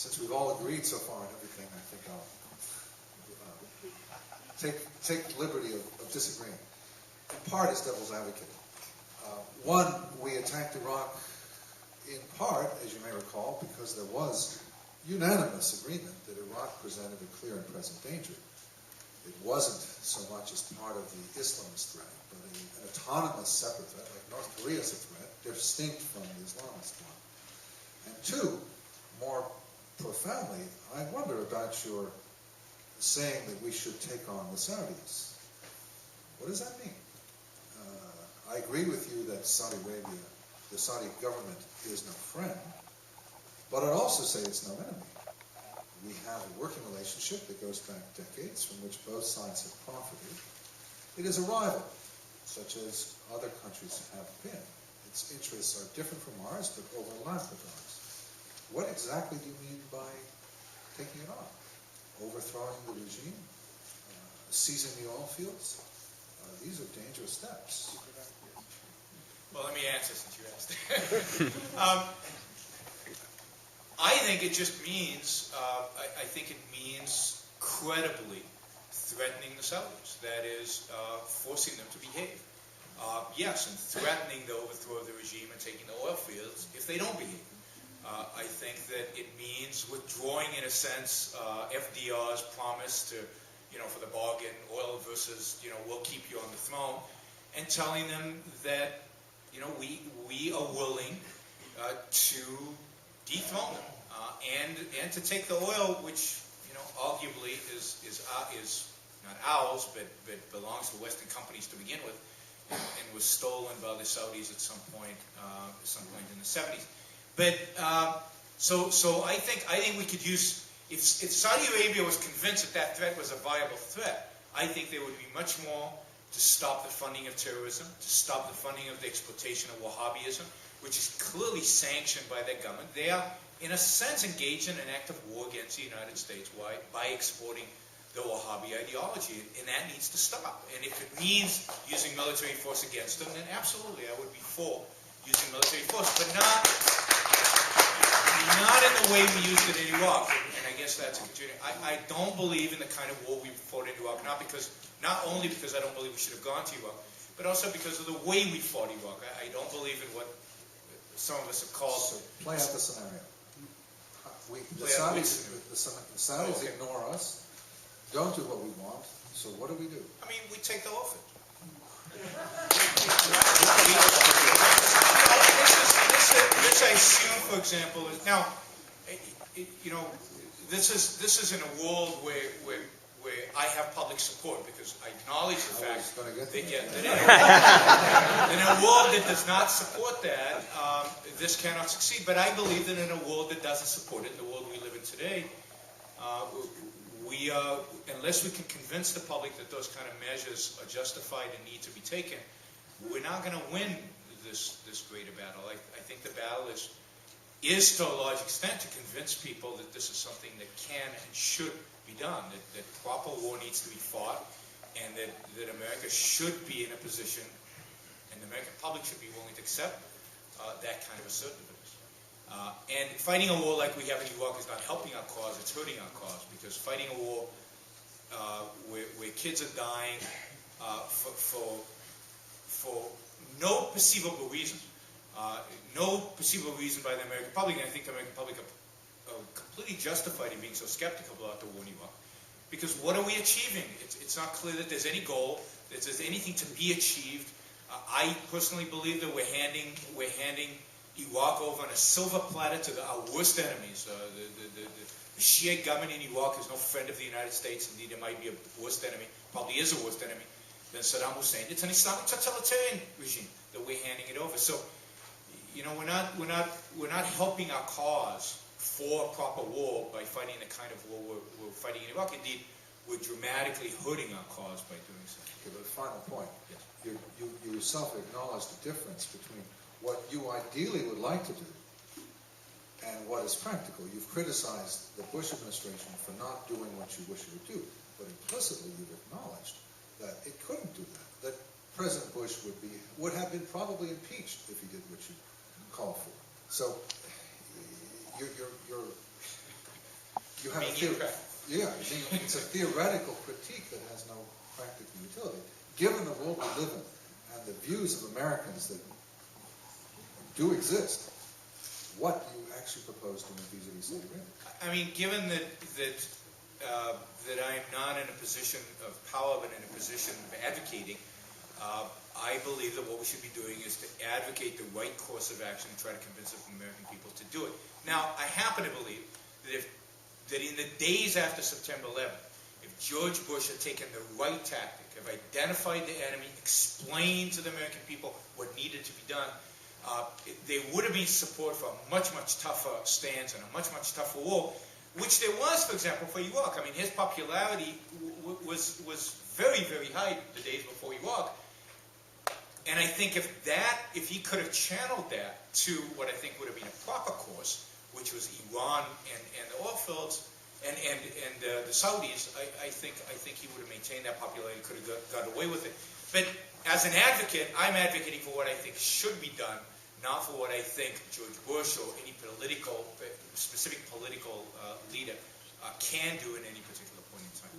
since we've all agreed so far on everything, I think I'll take the liberty of disagreeing. In part as devil's advocate. One, we attacked Iraq in part, as you may recall, because there was unanimous agreement that Iraq presented a clear and present danger. It wasn't so much as part of the Islamist threat, but an autonomous separate threat, like North Korea is a threat, distinct from the Islamist one. And two, more profoundly, I wonder about your saying that we should take on the Saudis. What does that mean? I agree with you that Saudi Arabia, the Saudi government, is no friend, but I'd also say it's no enemy. We have a working relationship that goes back decades, from which both sides have profited. It is a rival, such as other countries have been. Its interests are different from ours, but overlap with ours. What exactly do you mean by taking it on? Overthrowing the regime? Seizing the oil fields? These are dangerous steps. Well, let me answer since you asked. I think it just means, I think it means credibly threatening the Saudis. That is, forcing them to behave. Yes, and threatening the overthrow of the regime and taking the oil fields if they don't behave. I think that it means withdrawing, in a sense, FDR's promise to, for the bargain, oil versus, we'll keep you on the throne, and telling them that, we are willing to dethrone them and to take the oil, which, arguably is not ours, but belongs to Western companies to begin with, and was stolen by the Saudis at some point in the 70s. But so I think we could use, if Saudi Arabia was convinced that threat was a viable threat, I think there would be much more to stop the funding of terrorism, to stop the funding of the exploitation of Wahhabism, which is clearly sanctioned by their government. They are, in a sense, engaged in an act of war against the United States by exporting the Wahhabi ideology, and that needs to stop. And if it means using military force against them, then absolutely, I would be for using military force, but not in the way we used it in Iraq. And I guess that's a continuing. I don't believe in the kind of war we fought in Iraq, not only because I don't believe we should have gone to Iraq, but also because of the way we fought Iraq. I don't believe in what some of us have called... So play out the scenario. The Saudis ignore us, don't do what we want, so what do? I mean, we take the offer. This I assume, for example, is now, this is in a world where I have public support, because I acknowledge the fact that in a world that does not support that, this cannot succeed. But I believe that in a world that doesn't support it, the world we live in today, unless we can convince the public that those kind of measures are justified and need to be taken, we're not going to win this greater battle. I think the battle is to a large extent to convince people that this is something that can and should be done, that proper war needs to be fought, and that America should be in a position, and the American public should be willing to accept that kind of assertiveness. And fighting a war like we have in Iraq is not helping our cause, it's hurting our cause, because fighting a war where kids are dying for no perceivable reason, no perceivable reason by the American public, and I think the American public are completely justified in being so skeptical about the war in Iraq. Because what are we achieving? It's not clear that there's any goal, that there's anything to be achieved. I personally believe that we're handing Iraq over on a silver platter to our worst enemies. The Shia government in Iraq is no friend of the United States. Indeed, it might be a worst enemy, probably is a worst enemy than Saddam Hussein. It's an Islamic totalitarian regime that we're handing it over. So, we're not helping our cause for a proper war by fighting the kind of war we're fighting in Iraq. Indeed, we're dramatically hurting our cause by doing so. Okay, but final point. Yes. You yourself acknowledge the difference between what you ideally would like to do and what is practical. You've criticized the Bush administration for not doing what you wish it would do, but implicitly you've acknowledged that it couldn't do that President Bush would have been probably impeached if he did what you call for. So you're you have it's a theoretical critique that has no practical utility. Given the world we live in and the views of Americans that do exist, what do you actually propose to make vis-a-vis civil agreement? I mean, given that I am not in a position of power, but in a position of advocating, I believe that what we should be doing is to advocate the right course of action and try to convince the American people to do it. Now, I happen to believe that in the days after September 11th, if George Bush had taken the right tactic, have identified the enemy, explained to the American people what needed to be done, there would have been support for a much, much tougher stance and a much, much tougher war, which there was, for example, for Iraq. I mean, his popularity was very, very high the days before Iraq. And I think if he could have channeled that to what I think would have been a proper course, which was Iran and the oil fields and the Saudis, I think he would have maintained that popularity, could have got away with it. But as an advocate, I'm advocating for what I think should be done, not for what I think George Bush or any specific political leader can do at any particular point in time.